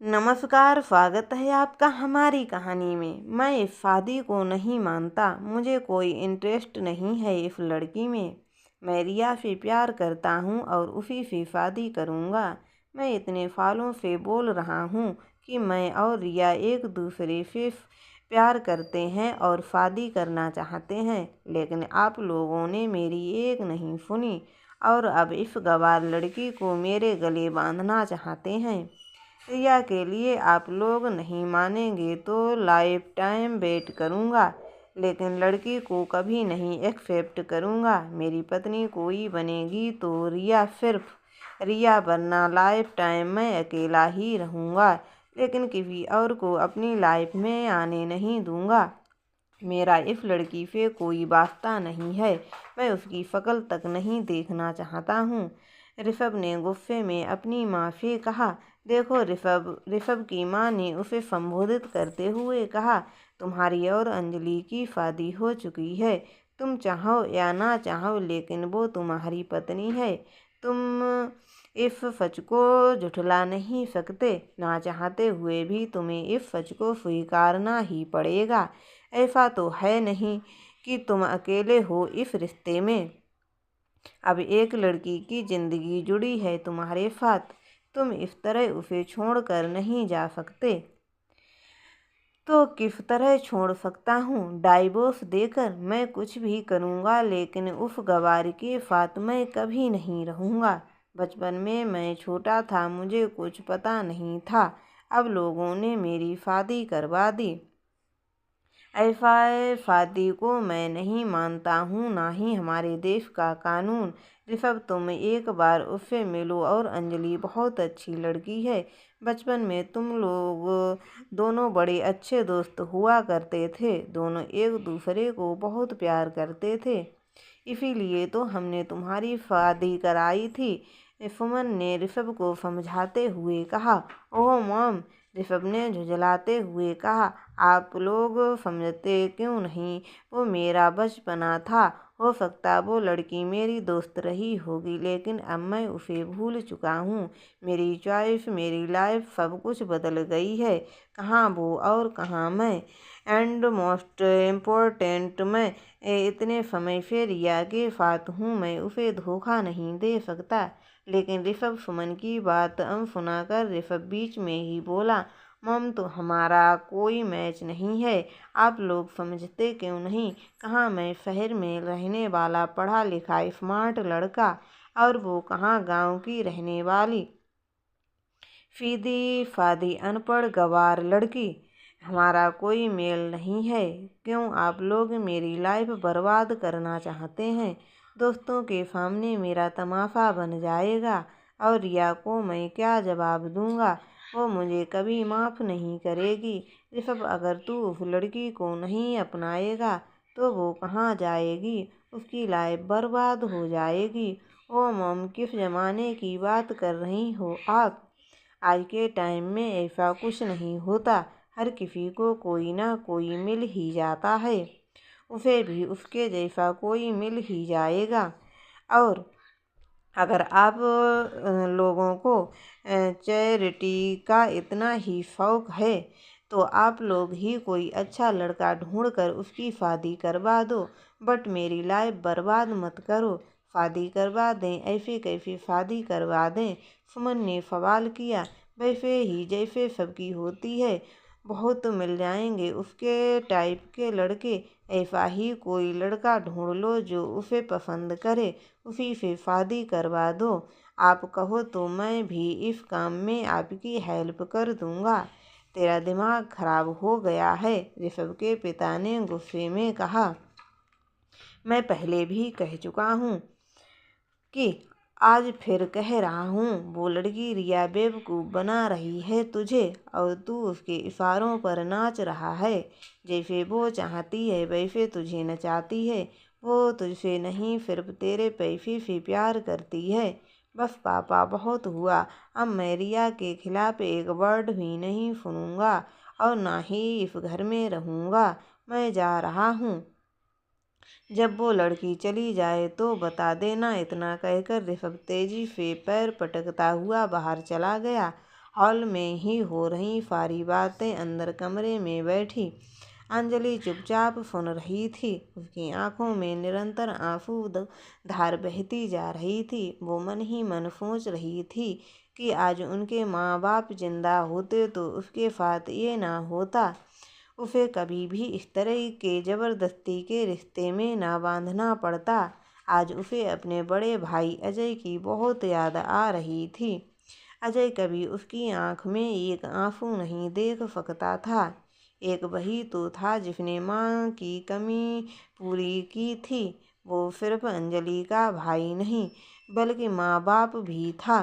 नमस्कार, स्वागत है आपका हमारी कहानी में। मैं इस शादी को नहीं मानता। मुझे कोई इंटरेस्ट नहीं है इस लड़की में। मैं रिया से प्यार करता हूँ और उसी से शादी करूँगा। मैं इतने सालों से बोल रहा हूँ कि मैं और रिया एक दूसरे से प्यार करते हैं और शादी करना चाहते हैं, लेकिन आप लोगों ने मेरी एक नहीं सुनी और अब इस गंवार लड़की को मेरे गले बांधना चाहते हैं। रिया के लिए आप लोग नहीं मानेंगे तो लाइफ टाइम वेट करूँगा, लेकिन लड़की को कभी नहीं एक्सेप्ट करूँगा। मेरी पत्नी कोई बनेगी तो रिया, सिर्फ रिया, वरना लाइफ टाइम मैं अकेला ही रहूँगा, लेकिन किसी और को अपनी लाइफ में आने नहीं दूँगा। मेरा इस लड़की से कोई वास्ता नहीं है। मैं उसकी शक्ल तक नहीं देखना चाहता हूँ। ऋषभ ने गुस्से में अपनी माँ से कहा। देखो ऋषभ, ऋषभ की माँ ने उसे संबोधित करते हुए कहा, तुम्हारी और अंजलि की शादी हो चुकी है। तुम चाहो या ना चाहो, लेकिन वो तुम्हारी पत्नी है। तुम इस सच को झुठला नहीं सकते। ना चाहते हुए भी तुम्हें इस सच को स्वीकारना ही पड़ेगा। ऐसा तो है नहीं कि तुम अकेले हो इस रिश्ते में। अब एक लड़की की जिंदगी जुड़ी है तुम्हारे साथ। तुम इस तरह उसे छोड़कर नहीं जा सकते। तो किस तरह छोड़ सकता हूँ? डाइवोर्स देकर मैं कुछ भी करूँगा, लेकिन उस गवार के साथ मैं कभी नहीं रहूँगा। बचपन में मैं छोटा था, मुझे कुछ पता नहीं था। अब लोगों ने मेरी शादी करवा दी। ऐसा शादी को मैं नहीं मानता हूँ, ना ही हमारे देश का कानून। ऋषभ, तुम एक बार उससे मिलो। और अंजलि बहुत अच्छी लड़की है। बचपन में तुम लोग दोनों बड़े अच्छे दोस्त हुआ करते थे। दोनों एक दूसरे को बहुत प्यार करते थे, इसीलिए तो हमने तुम्हारी शादी कराई थी। सुमन ने ऋषभ को समझाते हुए कहा। ओह मॉम, ऋषभ ने झुंझलाते हुए कहा, आप लोग समझते क्यों नहीं? वो मेरा बचपना था। हो सकता वो लड़की मेरी दोस्त रही होगी, लेकिन अब मैं उसे भूल चुका हूँ। मेरी चॉइस, मेरी लाइफ, सब कुछ बदल गई है। कहाँ वो और कहाँ मैं। एंड मोस्ट इम्पोर्टेंट, मैं इतने समय से रिया के साथ हूँ। मैं उसे धोखा नहीं दे सकता। लेकिन ऋषभ, सुमन की बात अनसुना कर ऋषभ बीच में ही बोला। मम, तो हमारा कोई मैच नहीं है। आप लोग समझते क्यों नहीं? कहाँ मैं शहर में रहने वाला पढ़ा लिखा स्मार्ट लड़का, और वो कहाँ गांव की रहने वाली सीधी सादी अनपढ़ गंवार लड़की। हमारा कोई मेल नहीं है। क्यों आप लोग मेरी लाइफ बर्बाद करना चाहते हैं? दोस्तों के सामने मेरा तमाशा बन जाएगा, और रिया को मैं क्या जवाब दूंगा? वो मुझे कभी माफ़ नहीं करेगी। ऋषभ, अगर तू उस लड़की को नहीं अपनाएगा तो वो कहाँ जाएगी? उसकी लाइफ बर्बाद हो जाएगी। ओ मम, किस ज़माने की बात कर रही हो आप? आज के टाइम में ऐसा कुछ नहीं होता। हर किसी को कोई ना कोई मिल ही जाता है। उसे भी उसके जैसा कोई मिल ही जाएगा। और अगर आप लोगों को चैरिटी का इतना ही शौक है, तो आप लोग ही कोई अच्छा लड़का ढूंढ कर उसकी शादी करवा दो। बट मेरी लाइफ बर्बाद मत करो। शादी करवा दें, ऐसे कैसे शादी करवा दें? सुमन ने सवाल किया। वैसे ही जैसे सबकी होती है। बहुत मिल जाएंगे उसके टाइप के लड़के। ऐसा ही कोई लड़का ढूंढ लो जो उसे पसंद करे, उसी से शादी करवा दो। आप कहो तो मैं भी इस काम में आपकी हेल्प कर दूंगा। तेरा दिमाग खराब हो गया है, ऋषभ के पिता ने गुस्से में कहा। मैं पहले भी कह चुका हूँ कि आज फिर कह रहा हूँ, वो लड़की रिया बेवकूफ़ बना रही है तुझे, और तू उसके इशारों पर नाच रहा है। जैसे वो चाहती है वैसे तुझे नचाती है। वो तुझसे नहीं, सिर्फ तेरे पैसे से प्यार करती है। बस पापा, बहुत हुआ। अब मैं रिया के खिलाफ एक वर्ड भी नहीं सुनूंगा, और ना ही इस घर में रहूँगा। मैं जा रहा हूँ। जब वो लड़की चली जाए तो बता देना। इतना कहकर ऋषभ तेजी से पैर पटकता हुआ बाहर चला गया हॉल में ही हो रही सारी बातें अंदर कमरे में बैठी अंजलि चुपचाप सुन रही थी। उसकी आंखों में निरंतर आंसू धार बहती जा रही थी। वो मन ही मन सोच रही थी कि आज उनके माँ बाप जिंदा होते तो उसके साथ ये ना होता। उसे कभी भी इस तरह के जबरदस्ती के रिश्ते में ना बांधना पड़ता। आज उसे अपने बड़े भाई अजय की बहुत याद आ रही थी। अजय कभी उसकी आंख में एक आंसू नहीं देख सकता था। एक वही तो था जिसने माँ की कमी पूरी की थी। वो सिर्फ अंजलि का भाई नहीं बल्कि माँ बाप भी था।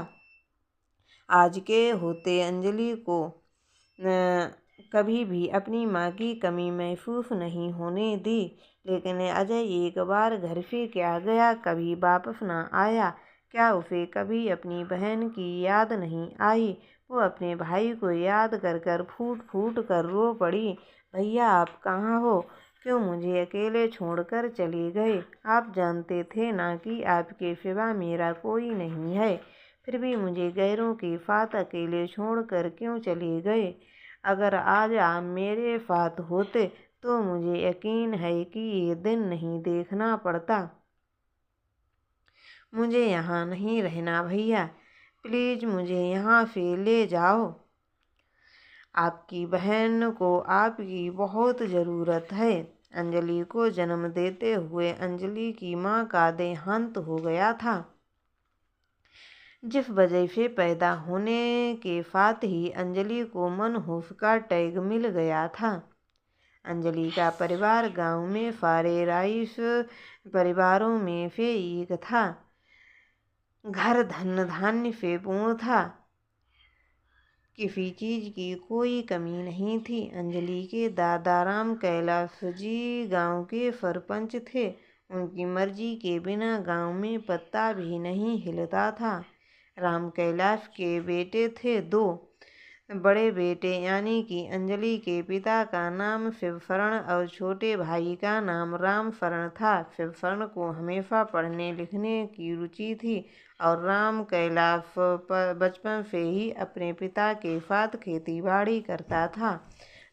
आज के होते अंजलि को कभी भी अपनी माँ की कमी महसूस नहीं होने दी। लेकिन अजय एक बार घर से क्या गया, कभी वापस ना आया। क्या उसे कभी अपनी बहन की याद नहीं आई? वो अपने भाई को याद कर कर फूट फूट कर रो पड़ी। भैया आप कहाँ हो? क्यों मुझे अकेले छोड़कर चले गए? आप जानते थे ना कि आपके सिवा मेरा कोई नहीं है। फिर भी मुझे गैरों के साथ अकेले छोड़कर क्यों चले गए? अगर आज आप मेरे साथ होते तो मुझे यकीन है कि ये दिन नहीं देखना पड़ता। मुझे यहाँ नहीं रहना भैया, प्लीज मुझे यहाँ से ले जाओ। आपकी बहन को आपकी बहुत ज़रूरत है। अंजलि को जन्म देते हुए अंजलि की माँ का देहांत हो गया था। जिस वजह से पैदा होने के साथ ही अंजलि को मनहूस का टैग मिल गया था। अंजलि का परिवार गांव में सारे राइस परिवारों में से एक था। घर धन धान्य से पूर्ण था। किसी चीज की कोई कमी नहीं थी। अंजलि के दादा राम कैलाश जी गांव के सरपंच थे। उनकी मर्जी के बिना गांव में पत्ता भी नहीं हिलता था। राम कैलाश के बेटे थे दो। बड़े बेटे यानी कि अंजलि के पिता का नाम शिवशरण और छोटे भाई का नाम रामशरण था। शिवशरण को हमेशा पढ़ने लिखने की रुचि थी और राम कैलाश बचपन से ही अपने पिता के साथ खेती बाड़ी करता था।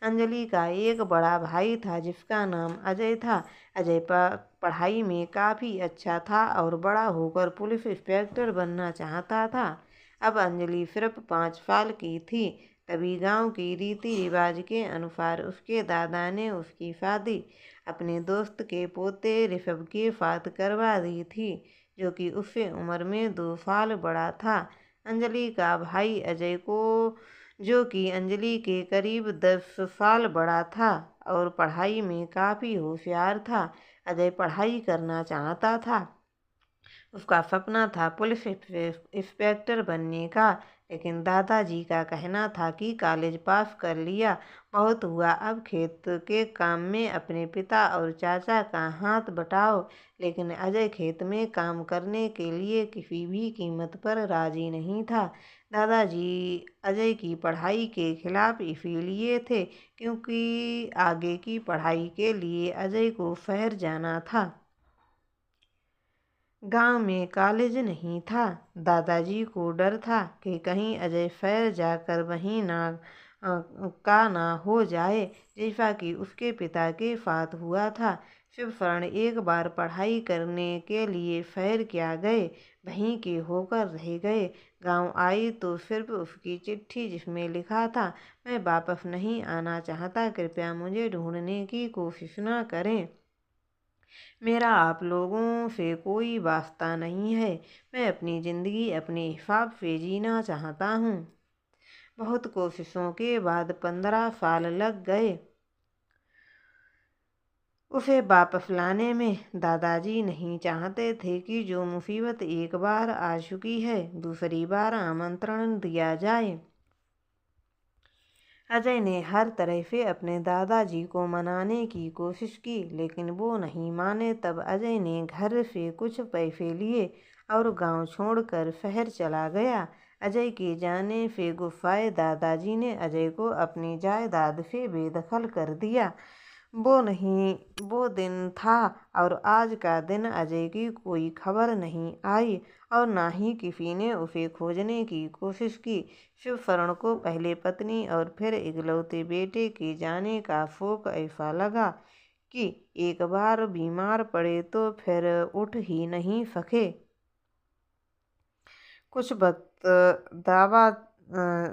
अंजलि का एक बड़ा भाई था जिसका नाम अजय था। अजय पढ़ाई में काफ़ी अच्छा था और बड़ा होकर पुलिस इंस्पेक्टर बनना चाहता था। अब अंजलि सिर्फ 5 साल की थी। तभी गांव की रीति रिवाज के अनुसार उसके दादा ने उसकी शादी अपने दोस्त के पोते ऋषभ के साथ करवा दी थी, जो कि उससे उम्र में 2 साल बड़ा था। अंजलि का भाई अजय को, जो कि अंजलि के करीब 10 साल बड़ा था और पढ़ाई में काफ़ी होशियार था। अजय पढ़ाई करना चाहता था। उसका सपना था पुलिस इंस्पेक्टर बनने का। लेकिन दादाजी का कहना था कि कॉलेज पास कर लिया बहुत हुआ, अब खेत के काम में अपने पिता और चाचा का हाथ बटाओ। लेकिन अजय खेत में काम करने के लिए किसी भी कीमत पर राजी नहीं था। दादाजी अजय की पढ़ाई के खिलाफ इसीलिए थे क्योंकि आगे की पढ़ाई के लिए अजय को शहर जाना था। गांव में कॉलेज नहीं था। दादाजी को डर था कि कहीं अजय शहर जाकर वहीं ना हो जाए, जैसा कि उसके पिता के साथ हुआ था। शिवशरण एक बार पढ़ाई करने के लिए शहर क्या गए, वहीं के होकर रह गए। गांव आई तो सिर्फ उसकी चिट्ठी जिसमें लिखा था, मैं वापस नहीं आना चाहता, कृपया मुझे ढूंढने की कोशिश न करें। मेरा आप लोगों से कोई वास्ता नहीं है। मैं अपनी ज़िंदगी अपने हिसाब से जीना चाहता हूँ। बहुत कोशिशों के बाद 15 साल लग गए उसे वापस लाने में। दादाजी नहीं चाहते थे कि जो मुसीबत एक बार आ चुकी है दूसरी बार आमंत्रण दिया जाए। अजय ने हर तरह से अपने दादाजी को मनाने की कोशिश की, लेकिन वो नहीं माने। तब अजय ने घर से कुछ पैसे लिए और गांव छोड़कर शहर चला गया। अजय के जाने से गुस्साए दादाजी ने अजय को अपनी जायदाद से बेदखल कर दिया। वो दिन था और आज का दिन अजय की कोई खबर नहीं आई और ना ही किसी ने उसे खोजने की कोशिश की। शिवशरण को पहले पत्नी और फिर इकलौते बेटे के जाने का शोक ऐसा लगा कि एक बार बीमार पड़े तो फिर उठ ही नहीं सके। कुछ वक्त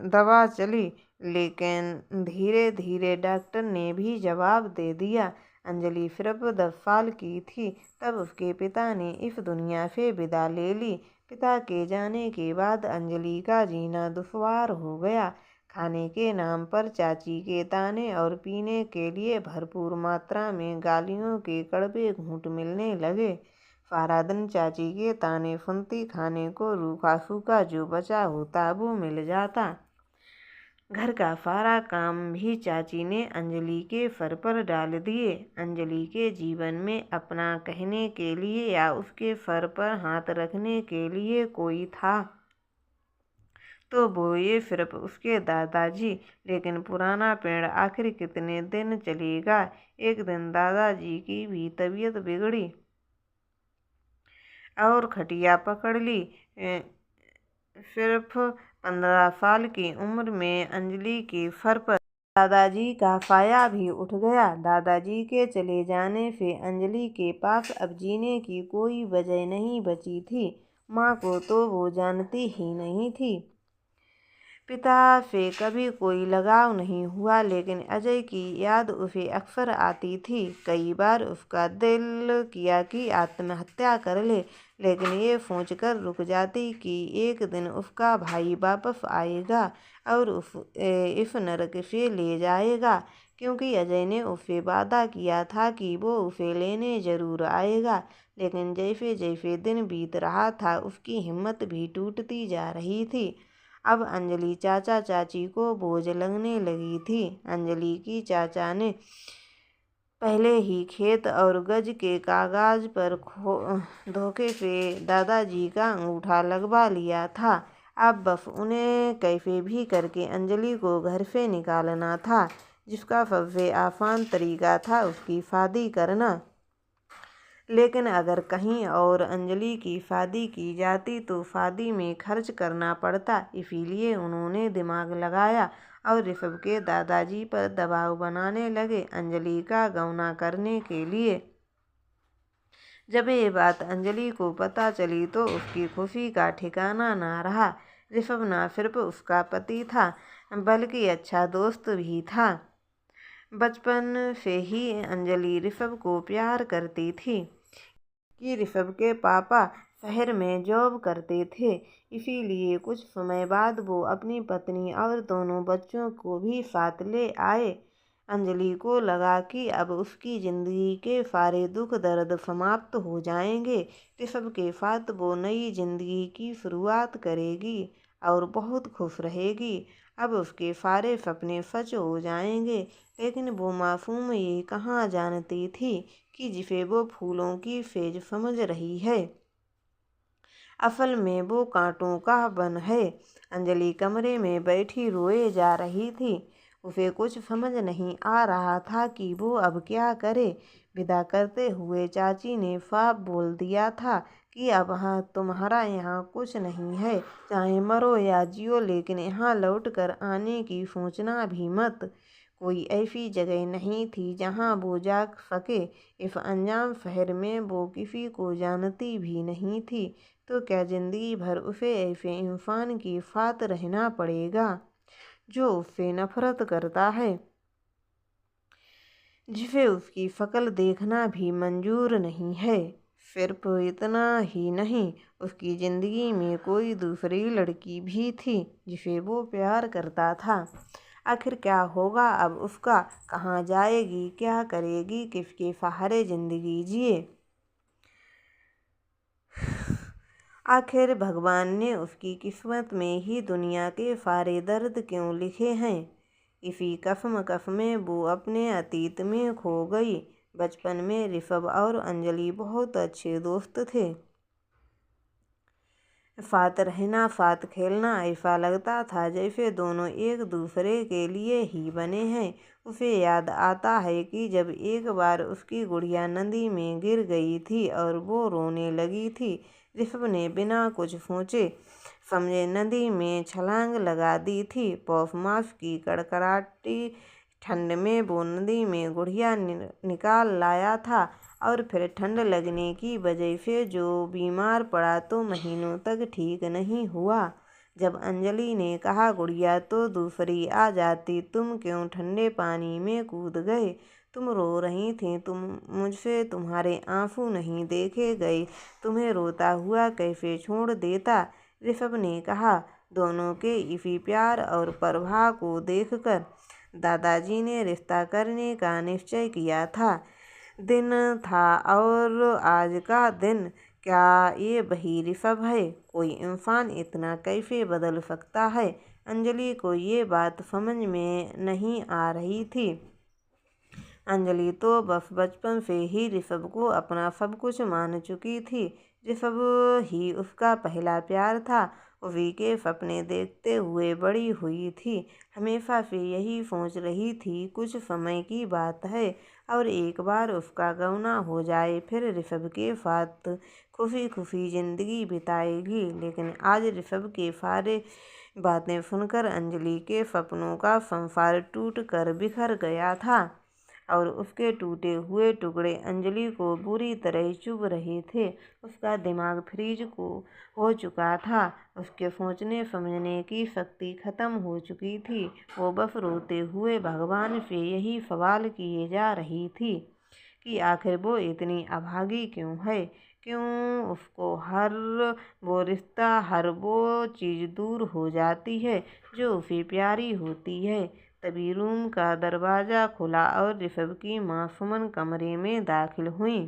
दवा चली, लेकिन धीरे धीरे डॉक्टर ने भी जवाब दे दिया। अंजलि सिर्फ 10 साल की थी तब उसके पिता ने इस दुनिया से विदा ले ली। पिता के जाने के बाद अंजलि का जीना दुश्वार हो गया। खाने के नाम पर चाची के ताने और पीने के लिए भरपूर मात्रा में गालियों के कड़वे घूंट मिलने लगे। सारा दिन चाची के ताने सुनती, खाने को रूखा सूखा जो बचा होता वो मिल जाता। घर का सारा काम भी चाची ने अंजलि के सर पर डाल दिए। अंजलि के जीवन में अपना कहने के लिए या उसके सर पर हाथ रखने के लिए कोई था तो वो ये सिर्फ उसके दादाजी। लेकिन पुराना पेड़ आखिर कितने दिन चलेगा। एक दिन दादाजी की भी तबीयत बिगड़ी और खटिया पकड़ ली। सिर्फ 15 साल की उम्र में अंजलि के सर पर दादाजी का साया भी उठ गया। दादाजी के चले जाने से अंजलि के पास अब जीने की कोई वजह नहीं बची थी। माँ को तो वो जानती ही नहीं थी। पिता से कभी कोई लगाव नहीं हुआ, लेकिन अजय की याद उसे अक्सर आती थी। कई बार उसका दिल किया कि आत्महत्या कर ले, लेकिन ये सोचकर रुक जाती कि एक दिन उसका भाई वापस आएगा और इस नरक से ले जाएगा, क्योंकि अजय ने उससे वादा किया था कि वो उसे लेने जरूर आएगा। लेकिन जैसे जैसे दिन बीत रहा था उसकी हिम्मत भी टूटती जा रही थी। अब अंजलि चाचा चाची को बोझ लगने लगी थी। अंजलि की चाचा ने पहले ही खेत और गज के कागज पर धोखे से दादाजी का अंगूठा लगवा लिया था। अब बस उन्हें कैसे भी करके अंजलि को घर से निकालना था, जिसका सबसे आसान तरीका था उसकी शादी करना। लेकिन अगर कहीं और अंजलि की शादी की जाती तो शादी में खर्च करना पड़ता। इसीलिए उन्होंने दिमाग लगाया और ऋषभ के दादाजी पर दबाव बनाने लगे अंजलि का गौना करने के लिए। जब ये बात अंजलि को पता चली तो उसकी खुशी का ठिकाना ना रहा। ऋषभ ना सिर्फ उसका पति था बल्कि अच्छा दोस्त भी था। बचपन से ही अंजलि ऋषभ को प्यार करती थी कि ऋषभ के पापा शहर में जॉब करते थे। इसीलिए कुछ समय बाद वो अपनी पत्नी और दोनों बच्चों को भी साथ ले आए। अंजलि को लगा कि अब उसकी ज़िंदगी के सारे दुख दर्द समाप्त हो जाएंगे। ऋषभ के साथ वो नई ज़िंदगी की शुरुआत करेगी और बहुत खुश रहेगी। अब उसके सारे सपने सच हो जाएंगे। लेकिन वो मासूम ये कहाँ जानती थी कि जिसे वो फूलों की सेज समझ रही है, असल में वो कांटों का वन है। अंजलि कमरे में बैठी रोए जा रही थी। उसे कुछ समझ नहीं आ रहा था कि वो अब क्या करे। विदा करते हुए चाची ने साफ बोल दिया था कि अब हाँ तुम्हारा यहाँ कुछ नहीं है, चाहे मरो या जियो, लेकिन यहाँ लौट कर आने की सोचना भी मत। कोई ऐसी जगह नहीं थी जहाँ वो जा सके। इस अनजान शहर में वो किसी को जानती भी नहीं थी, तो क्या जिंदगी भर उसे ऐसे इंसान के साथ रहना पड़ेगा जो उससे नफरत करता है, जिसे उसकी शक्ल देखना भी मंजूर नहीं है। सिर्फ इतना ही नहीं, उसकी ज़िंदगी में कोई दूसरी लड़की भी थी जिसे वो प्यार करता था। आखिर क्या होगा अब उसका, कहाँ जाएगी, क्या करेगी, किसके सहारे ज़िंदगी जिए। आखिर भगवान ने उसकी किस्मत में ही दुनिया के सारे दर्द क्यों लिखे हैं। इसी कसम में वो अपने अतीत में खो गई। बचपन में ऋषभ और अंजलि बहुत अच्छे दोस्त थे। साथ रहना, साथ खेलना, ऐसा लगता था जैसे दोनों एक दूसरे के लिए ही बने हैं। उसे याद आता है कि जब एक बार उसकी गुड़िया नदी में गिर गई थी और वो रोने लगी थी। ऋषभ ने बिना कुछ सोचे समझे नदी में छलांग लगा दी थी। पौष मास की कड़कड़ाती ठंड में वो नदी में गुड़िया निकाल लाया था और फिर ठंड लगने की वजह से जो बीमार पड़ा तो महीनों तक ठीक नहीं हुआ। जब अंजलि ने कहा, गुड़िया तो दूसरी आ जाती, तुम क्यों ठंडे पानी में कूद गए? तुम रो रही थी, मुझसे तुम्हारे आंसू नहीं देखे गए, तुम्हें रोता हुआ कैसे छोड़ देता? ऋषभ ने कहा। दोनों के इसी प्यार और प्रभाव को देखकर दादाजी ने रिश्ता करने का निश्चय किया था। दिन था और आज का दिन। क्या ये वही ऋषभ है? कोई इंसान इतना कैसे बदल सकता है? अंजलि को ये बात समझ में नहीं आ रही थी। अंजलि तो बस बचपन से ही ऋषभ को अपना सब कुछ मान चुकी थी। ऋषभ ही उसका पहला प्यार था। उसी के सपने देखते हुए बड़ी हुई थी। हमेशा से यही सोच रही थी कुछ समय की बात है और एक बार उसका गौना हो जाए, फिर ऋषभ के साथ खुशी खुशी जिंदगी बिताएगी। लेकिन आज ऋषभ के सारे बातें सुनकर अंजलि के सपनों का संसार टूट कर बिखर गया था और उसके टूटे हुए टुकड़े अंजलि को बुरी तरह चुभ रहे थे। उसका दिमाग फ्रीज को हो चुका था। उसके सोचने समझने की शक्ति खत्म हो चुकी थी। वो बस रोते हुए भगवान से यही सवाल किए जा रही थी कि आखिर वो इतनी अभागी क्यों है? क्यों उसको हर वो रिश्ता, हर वो चीज़ दूर हो जाती है जो उसे प्यारी होती है? तभी रूम का दरवाज़ा खुला और ऋषभ की माँ सुमन कमरे में दाखिल हुई।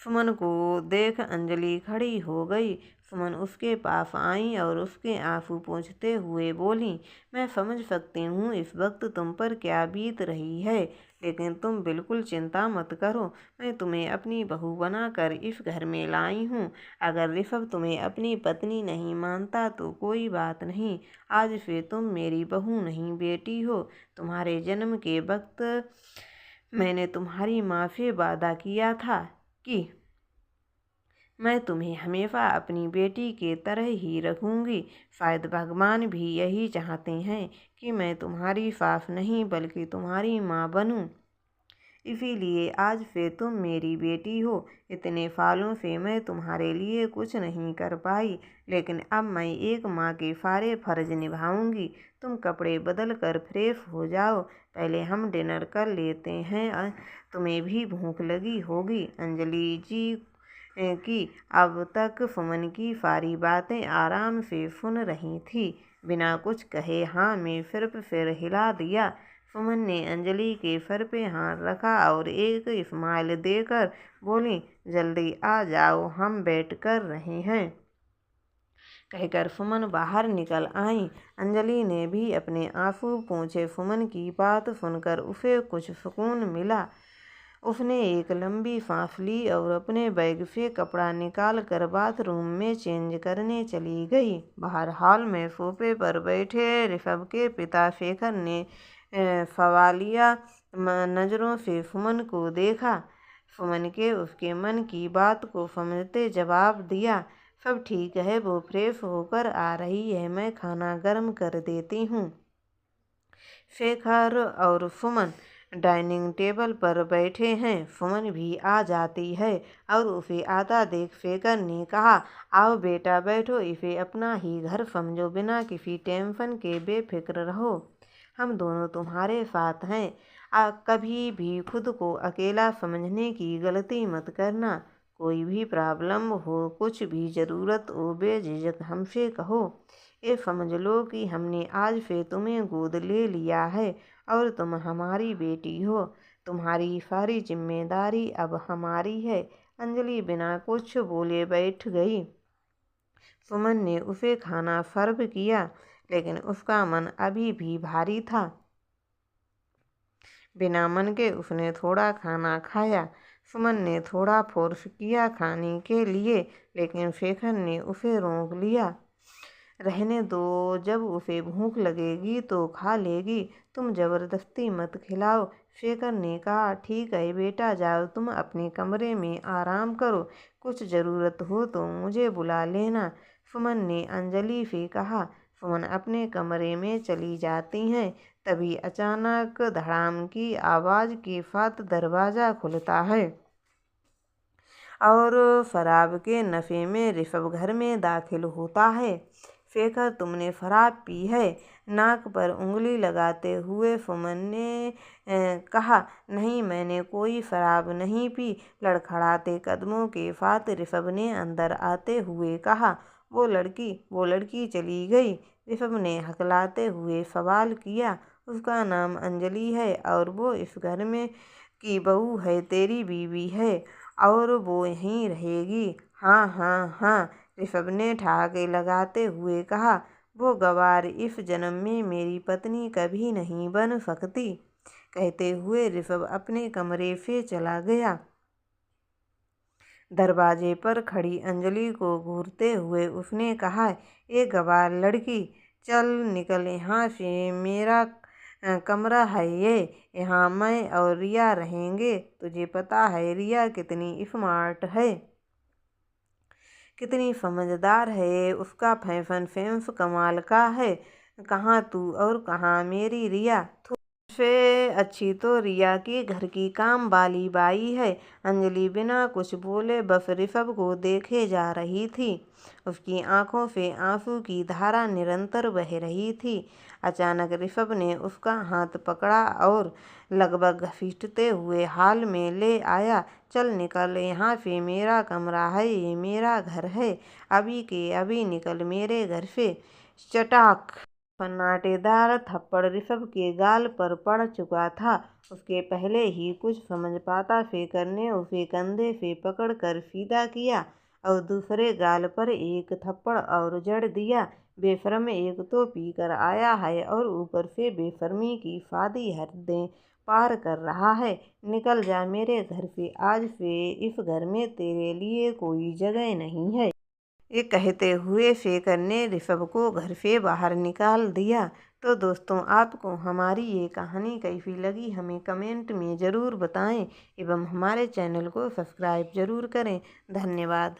सुमन को देख अंजलि खड़ी हो गई। सुमन उसके पास आई और उसके आंसू पोंछते हुए बोली, मैं समझ सकती हूँ इस वक्त तुम पर क्या बीत रही है, लेकिन तुम बिल्कुल चिंता मत करो। मैं तुम्हें अपनी बहू बनाकर इस घर में लाई हूँ। अगर ऋषभ तुम्हें अपनी पत्नी नहीं मानता तो कोई बात नहीं। आज से तुम मेरी बहू नहीं बेटी हो। तुम्हारे जन्म के वक्त मैंने तुम्हारी माँ से वादा किया था कि मैं तुम्हें हमेशा अपनी बेटी के तरह ही रखूंगी। शायद भगवान भी यही चाहते हैं कि मैं तुम्हारी सास नहीं बल्कि तुम्हारी माँ बनूं। इसीलिए आज से तुम मेरी बेटी हो। इतने सालों से मैं तुम्हारे लिए कुछ नहीं कर पाई, लेकिन अब मैं एक माँ के सारे फर्ज निभाऊंगी। तुम कपड़े बदल कर फ्रेश हो जाओ, पहले हम डिनर कर लेते हैं। तुम्हें भी भूख लगी होगी। अंजलि जी की अब तक सुमन की सारी बातें आराम से सुन रही थी। बिना कुछ कहे हाँ में सिर्फ सिर हिला दिया। सुमन ने अंजलि के सर पे हाथ रखा और एक स्माइल देकर बोली, जल्दी आ जाओ, हम वेट कर रहे हैं। कहकर सुमन बाहर निकल आई। अंजलि ने भी अपने आंसू पोंछे। सुमन की बात सुनकर उसे कुछ सुकून मिला। उसने एक लंबी सांस ली और अपने बैग से कपड़ा निकाल कर बाथरूम में चेंज करने चली गई। बाहर हॉल में सोफे पर बैठे ऋषभ के पिता शेखर ने सवालिया नज़रों से सुमन को देखा। सुमन के उसके मन की बात को समझते जवाब दिया, सब ठीक है, वो फ्रेश होकर आ रही है, मैं खाना गर्म कर देती हूँ। शेखर और सुमन डाइनिंग टेबल पर बैठे हैं। सुमन भी आ जाती है और उसे आता देख शेखर ने कहा, आओ बेटा बैठो, इसे अपना ही घर समझो, बिना किसी टेंशन के बेफिक्र रहो। हम दोनों तुम्हारे साथ हैं। कभी भी खुद को अकेला समझने की गलती मत करना। कोई भी प्रॉब्लम हो, कुछ भी ज़रूरत हो, बेझिझक हमसे कहो। ये समझ लो कि हमने आज से तुम्हें गोद ले लिया है और तुम हमारी बेटी हो। तुम्हारी सारी जिम्मेदारी अब हमारी है। अंजलि बिना कुछ बोले बैठ गई। सुमन ने उसे खाना सर्व किया, लेकिन उसका मन अभी भी भारी था। बिना मन के उसने थोड़ा खाना खाया। सुमन ने थोड़ा फोर्स किया खाने के लिए, लेकिन शेखर ने उसे रोक लिया। रहने दो, जब उसे भूख लगेगी तो खा लेगी, तुम जबरदस्ती मत खिलाओ। शेखर ने कहा, ठीक है बेटा, जाओ तुम अपने कमरे में आराम करो, कुछ ज़रूरत हो तो मुझे बुला लेना। सुमन ने अंजलि से कहा। सुमन अपने कमरे में चली जाती हैं। तभी अचानक धड़ाम की आवाज़ के साथ दरवाज़ा खुलता है और शराब के नशे में ऋषभ घर में दाखिल होता है। शेखर, तुमने शराब पी है? नाक पर उंगली लगाते हुए सुमन ने कहा, नहीं, मैंने कोई शराब नहीं पी। लड़खड़ाते कदमों के साथ ऋषभ ने अंदर आते हुए कहा, वो लड़की चली गई? ऋषभ ने हकलाते हुए सवाल किया। उसका नाम अंजलि है और वो इस घर में की बहू है, तेरी बीवी है और वो यहीं रहेगी। हाँ हाँ हाँ, ऋषभ ने ठहाके लगाते हुए कहा। वो गवार इस जन्म में मेरी पत्नी कभी नहीं बन सकती। कहते हुए ऋषभ अपने कमरे से चला गया। दरवाजे पर खड़ी अंजलि को घूरते हुए उसने कहा, ए गवार लड़की, चल निकल यहाँ से, मेरा कमरा है ये, यहाँ मैं और रिया रहेंगे। तुझे पता है रिया कितनी स्मार्ट है, कितनी समझदार है, उसका फैशन सेंस कमाल का है। कहाँ तू और कहाँ मेरी रिया? से अच्छी तो रिया की घर की काम वाली बाई है। अंजलि बिना कुछ बोले बस ऋषभ को देखे जा रही थी। उसकी आंखों से आंसू की धारा निरंतर बह रही थी। अचानक ऋषभ ने उसका हाथ पकड़ा और लगभग घसीटते हुए हाल में ले आया। चल निकल यहाँ से, मेरा कमरा है, ये मेरा घर है, अभी के अभी निकल मेरे घर से। चटाक! सन्नाटेदार थप्पड़ ऋषभ के गाल पर पड़ चुका था। उसके पहले ही कुछ समझ पाता शेखर ने उसे कंधे से पकड़कर सीधा किया और दूसरे गाल पर एक थप्पड़ और जड़ दिया। बेशर्म, एक तो पीकर आया है और ऊपर से बेशर्मी की सादी हदें पार कर रहा है। निकल जा मेरे घर से, आज से इस घर में तेरे लिए कोई जगह नहीं है। ये कहते हुए शेखर ने ऋषभ को घर से बाहर निकाल दिया। तो दोस्तों, आपको हमारी ये कहानी कैसी लगी हमें कमेंट में ज़रूर बताएं एवं हमारे चैनल को सब्सक्राइब ज़रूर करें। धन्यवाद।